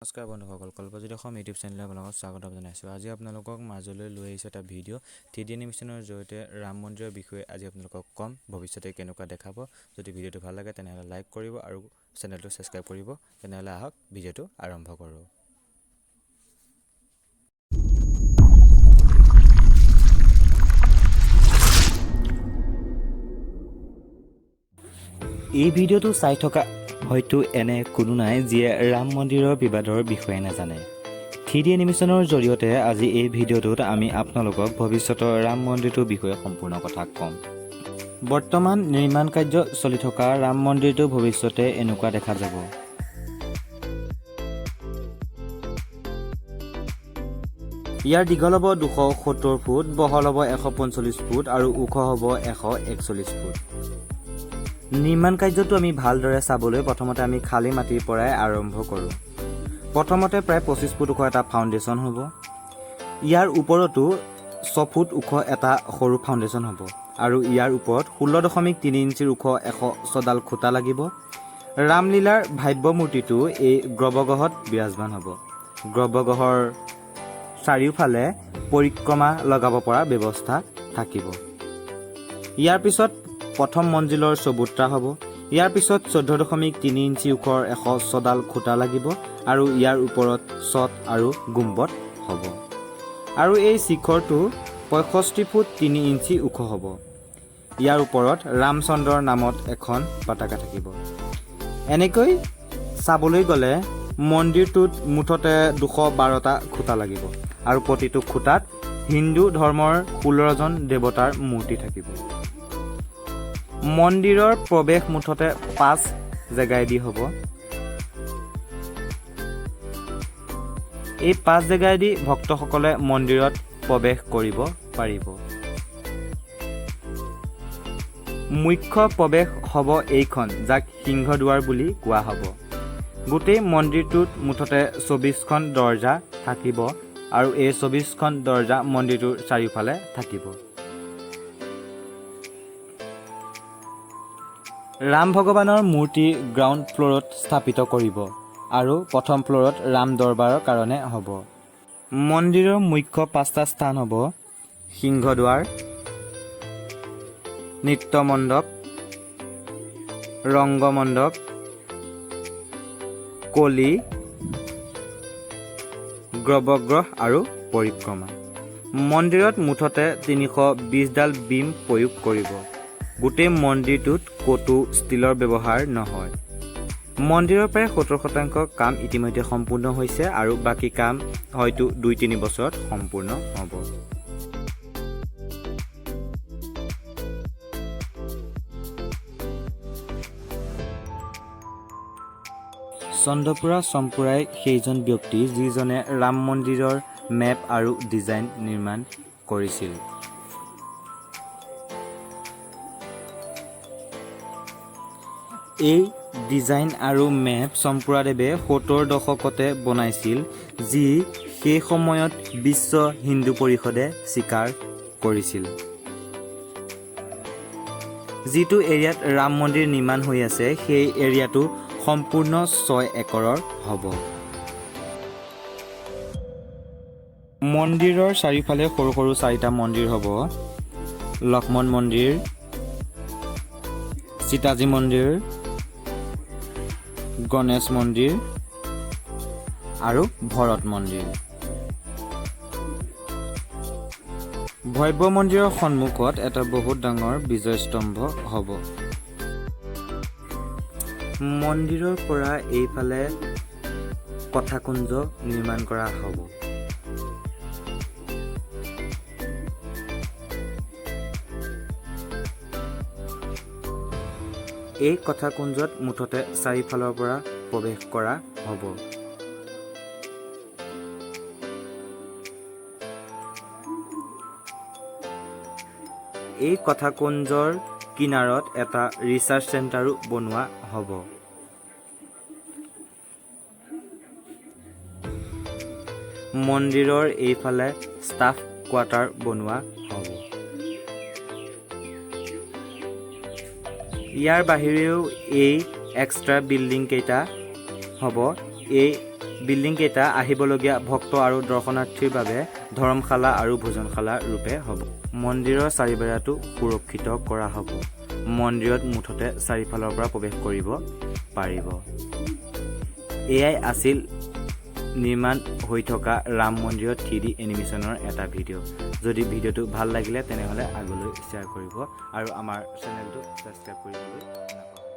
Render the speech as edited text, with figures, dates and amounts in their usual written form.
নমস্কাৰ বন্ধুসকল, কল্পজ্যোতি অসম ইউটিউব চেনেললৈ আপোনালোকক স্বাগতম জনাইছোঁ। আজি আপোনালোকক মাজলৈ লৈ আহিছোঁ এটা ভিডিঅ' 3D এনিমেশ্যনৰ জৰিয়তে ৰাম মন্দিৰৰ বিষয়ে আজি আপোনালোকক ক'ম। ভৱিষ্যতে কেনেকুৱা দেখাব। যদি ভিডিঅ'টো ভাল লাগে তেনেহ'লে লাইক কৰিব আৰু চেনেলটো ছাবস্ক্ৰাইব কৰিব। তেনেহ'লে আহক ভিডিঅ'টো আৰম্ভ কৰোঁ। এই ভিডিঅ'টো চাই থকা হয়তো এনে কোনো নাই যিয়ে ৰাম মন্দিৰৰ বিবাদৰ বিষয়ে নাজানে। 3D এনিমেশ্যনৰ জৰিয়তে আজি এই ভিডিঅ'টোত আমি আপোনালোকক ভৱিষ্যতৰ ৰাম মন্দিৰটোৰ বিষয়ে সম্পূৰ্ণ কথা ক'ম। বৰ্তমান নিৰ্মাণ কাৰ্য চলি থকা ৰাম মন্দিৰটো ভৱিষ্যতে এনেকুৱা দেখা যাব। ইয়াৰ দীঘল হ'ব 270 ফুট, বহল হ'ব 145 ফুট আৰু ওখ হ'ব 141 ফুট। নিৰ্মাণ কাৰ্যটো আমি ভালদৰে চাবলৈ প্ৰথমতে আমি খালী মাটিৰ পৰাই আৰম্ভ কৰোঁ। প্ৰথমতে প্ৰায় 25 ফুট ওখ এটা ফাউণ্ডেশ্যন হ'ব। ইয়াৰ ওপৰতো 6 ফুট ওখ এটা সৰু ফাউণ্ডেশ্যন হ'ব আৰু ইয়াৰ ওপৰত 16.3 ইঞ্চিৰ ওখ 106ডাল খুঁটা লাগিব। ৰামলীলাৰ ভাব্য মূৰ্তিটো এই গৰ্ভগৃহত বিৰাজমান হ'ব। গৰ্ভগৃহৰ চাৰিওফালে পৰিক্ৰমা লগাব পৰা ব্যৱস্থা থাকিব। ইয়াৰ পিছত প্ৰথম মঞ্জিলৰ চবুত্ৰা হ'ব। ইয়াৰ পিছত 14.3 ইঞ্চি ওখৰ 106ডাল খুঁটা লাগিব আৰু ইয়াৰ ওপৰত ছট আৰু গুম্বদ হ'ব আৰু এই শিখৰটো 65 ফুট 3 ইঞ্চি ওখ হ'ব। ইয়াৰ ওপৰত ৰামচন্দ্ৰৰ নামত এখন পতাকা থাকিব। এনেকৈ চাবলৈ গ'লে মন্দিৰটোত মুঠতে 212টা খুঁটা লাগিব আৰু প্ৰতিটো খুঁটাত হিন্দু ধৰ্মৰ 16জন দেৱতাৰ মূৰ্তি থাকিব। মন্দিৰৰ প্ৰৱেশ মুঠতে 5 জেগাইদি হ'ব। এই 5 জেগাইদি ভক্তসকলে মন্দিৰত প্ৰৱেশ কৰিব পাৰিব। মুখ্য প্ৰৱেশ হ'ব এইখন, যাক সিংহদুৱাৰ বুলি কোৱা হ'ব। গোটেই মন্দিৰটোত মুঠতে 24খন দৰ্জা থাকিব আৰু এই 24খন দৰ্জা মন্দিৰটোৰ চাৰিওফালে থাকিব। ৰাম ভগৱানৰ মূৰ্তি গ্ৰাউণ্ড ফ্ল'ৰত স্থাপিত কৰিব আৰু প্ৰথম ফ্ল'ৰত ৰাম দৰবাৰৰ কাৰণে হ'ব। মন্দিৰৰ মুখ্য 5টা স্থান হ'ব: সিংহদুৱাৰ, নৃত্য মণ্ডপ, ৰংগমণ্ডপ, কলি, গৰ্ভগৃহ আৰু পৰিক্ৰমা। মন্দিৰত মুঠতে 320ডাল বীম প্ৰয়োগ কৰিব। গোটেই মন্দিৰটোত ক'তো ষ্টীলৰ ব্যৱহাৰ নহয়। মন্দিৰৰ প্ৰায় 70% কাম ইতিমধ্যে সম্পূৰ্ণ হৈছে আৰু বাকী কাম হয়তো 2-3 বছৰত সম্পূৰ্ণ হ'ব। চন্দ্ৰপুৰা চম্পুৰাই সেইজন ব্যক্তি যিজনে ৰাম মন্দিৰৰ মেপ আৰু ডিজাইন নিৰ্মাণ কৰিছিল। এই ডিজাইন আৰু মেপ চম্পুৰাদেৱে 70ৰ দশকতে বনাইছিল, যি সেই সময়ত বিশ্ব হিন্দু পৰিষদে স্বীকাৰ কৰিছিল। যিটো এৰিয়াত ৰাম মন্দিৰ নিৰ্মাণ হৈ আছে সেই এৰিয়াটো সম্পূৰ্ণ 6 একৰৰ হ'ব। মন্দিৰৰ চাৰিওফালে সৰু সৰু 4টা মন্দিৰ হ'ব: লক্ষ্মণ মন্দিৰ, সীতাজী মন্দিৰ, গণেশ মন্দিৰ আৰু ভৰত মন্দিৰ। ভব্য মন্দিৰৰ সন্মুখত এটা বহুত ডাঙৰ বিজয় স্তম্ভ হ'ব। মন্দিৰৰ পৰা এইফালে কথাকুঞ্জ নিৰ্মাণ কৰা হ'ব। এই কথাকুঞ্জত মুঠতে 4 ফালৰ পৰা প্ৰৱেশ কৰা হ'ব। এই কথাকুঞ্জৰ কিনাৰত এটা ৰিচাৰ্চ চেণ্টাৰো বনোৱা হ'ব। মন্দিৰৰ এইফালে ষ্টাফ কোৱাৰ্টাৰ বনোৱা হ'ব। ইয়াৰ বাহিৰেও এই এক্সট্ৰা বিল্ডিং কেইটা হ'ব। এই বিল্ডিং কেইটা আহিবলগীয়া ভক্ত আৰু দৰ্শনাৰ্থীৰ বাবে ধৰ্মশালা আৰু ভোজনশালা ৰূপে হ'ব। মন্দিৰৰ চাৰিবেৰাটো সুৰক্ষিত কৰা হ'ব। মন্দিৰত মুঠতে চাৰিফালৰ পৰা প্ৰৱেশ কৰিব পাৰিব। এয়াই আছিল নিৰ্মাণ হৈ থকা ৰাম মন্দিৰৰ 3D এনিমেশ্যনৰ এটা ভিডিঅ'। যদি ভিডিঅ'টো ভাল লাগিলে তেনেহ'লে আগলৈ শ্বেয়াৰ কৰিব আৰু আমাৰ চেনেলটো ছাবস্ক্ৰাইব কৰিবলৈ নাপাহৰিব।